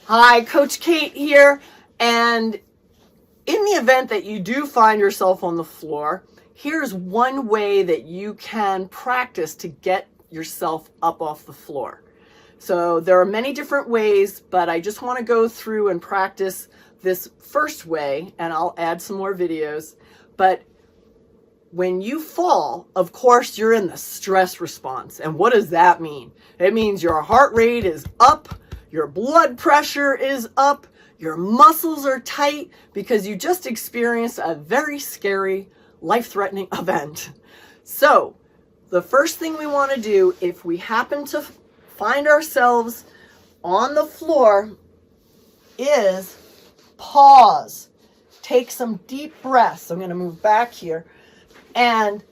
Hi, Coach Kate here. And in the event that you do find yourself on the floor, here's one way that you can practice to get yourself up off the floor. So there are many different ways, but I just want to go through and practice this first way, and I'll add some more videos. But when you fall, of course, you're in the stress response. And what does that mean? It means your heart rate is up, your blood pressure is up, your muscles are tight because you just experienced a very scary, life-threatening event. So the first thing we want to do, if we happen to find ourselves on the floor, is pause. Take some deep breaths. I'm going to move back here. And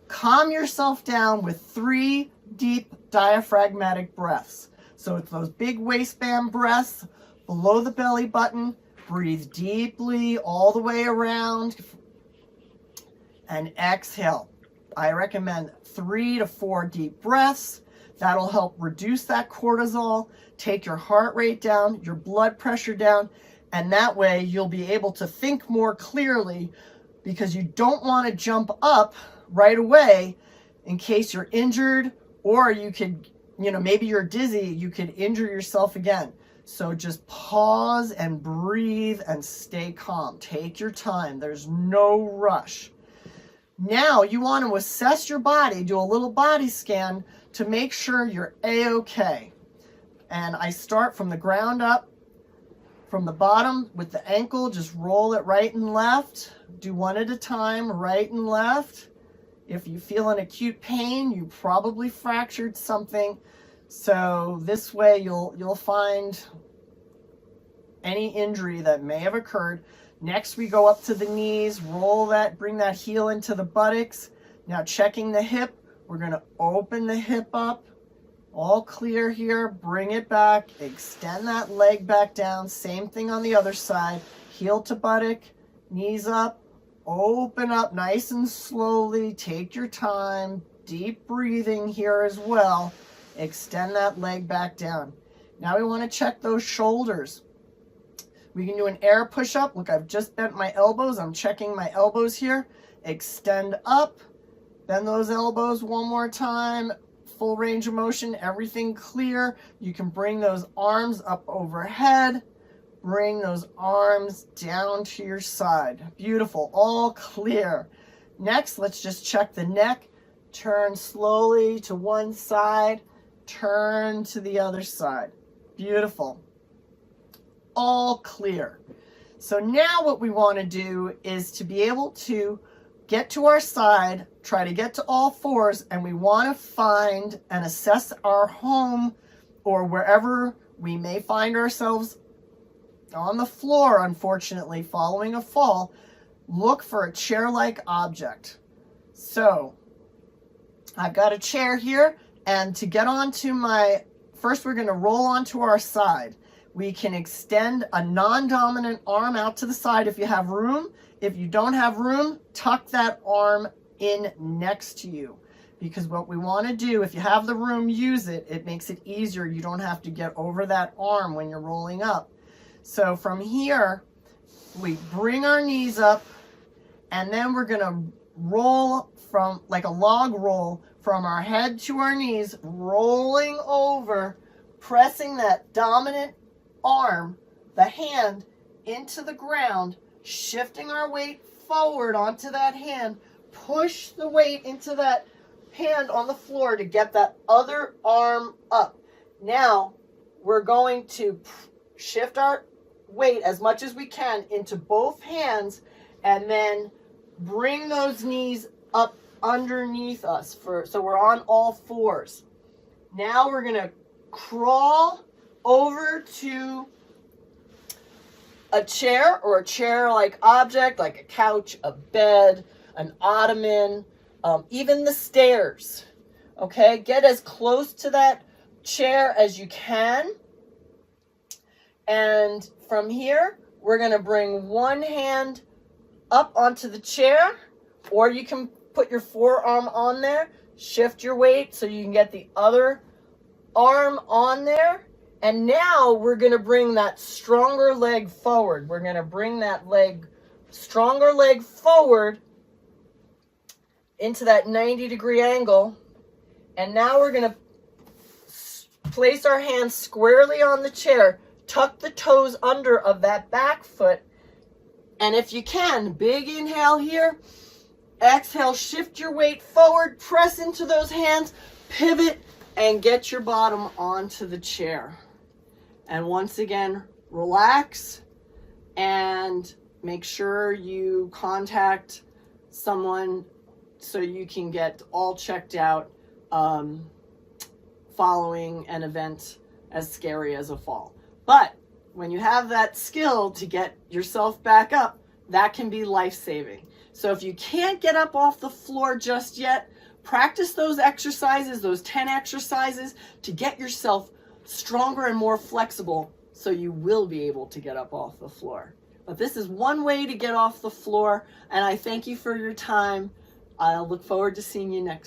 calm yourself down with 3 deep diaphragmatic breaths. So it's those big waistband breaths below the belly button. Breathe deeply all the way around and exhale. I recommend 3 to 4 deep breaths. That'll help reduce that cortisol, take your heart rate down, your blood pressure down, and that way you'll be able to think more clearly, because you don't want to jump up right away in case you're injured, or you could, maybe you're dizzy, you could injure yourself again. So just pause and breathe and stay calm. Take your time. There's no rush. Now you want to assess your body, do a little body scan to make sure you're A-okay. And I start from the ground up, from the bottom with the ankle, just roll it right and left. Do one at a time, right and left. If you feel an acute pain, you probably fractured something. So this way you'll find any injury that may have occurred. Next, we go up to the knees, roll that, bring that heel into the buttocks. Now checking the hip, we're going to open the hip up. All clear here, bring it back, extend that leg back down. Same thing on the other side. Heel to buttock, knees up, open up nice and slowly. Take your time, deep breathing here as well. Extend that leg back down. Now we want to check those shoulders. We can do an air push-up. Look, I've just bent my elbows. I'm checking my elbows here. Extend up, bend those elbows one more time. Full range of motion, everything clear. You can bring those arms up overhead. Bring those arms down to your side. Beautiful, all clear. Next, let's just check the neck. Turn slowly to one side. Turn to the other side. Beautiful. All clear. So now what we want to do is to be able to get to our side, try to get to all fours, and we want to find and assess our home or wherever we may find ourselves on the floor, unfortunately, following a fall. Look for a chair-like object. So I've got a chair here, and to get onto first we're going to roll onto our side. We can extend a non-dominant arm out to the side if you have room. If you don't have room, tuck that arm in next to you. Because what we want to do, if you have the room, use it. It makes it easier. You don't have to get over that arm when you're rolling up. So from here, we bring our knees up, and then we're going to roll from like a log roll from our head to our knees, rolling over, pressing that dominant arm, the hand, into the ground, shifting our weight forward onto that hand. Push the weight into that hand on the floor to get that other arm up. Now we're going to shift our weight as much as we can into both hands, and then bring those knees up underneath us so we're on all fours. Now we're going to crawl over to a chair or a chair-like object, like a couch, a bed, an ottoman, even the stairs. Okay, get as close to that chair as you can. And from here, we're going to bring one hand up onto the chair, or you can put your forearm on there, shift your weight so you can get the other arm on there, And now we're going to bring that stronger leg forward. We're going to bring that stronger leg forward into that 90-degree angle. And now we're going to place our hands squarely on the chair, tuck the toes under of that back foot. And if you can, big inhale here, exhale, shift your weight forward, press into those hands, pivot, and get your bottom onto the chair. And once again, relax and make sure you contact someone so you can get all checked out following an event as scary as a fall. But when you have that skill to get yourself back up, that can be life-saving. So if you can't get up off the floor just yet, practice those exercises, those 10 exercises, to get yourself stronger and more flexible so you will be able to get up off the floor. But this is one way to get off the floor, and I thank you for your time. I'll look forward to seeing you next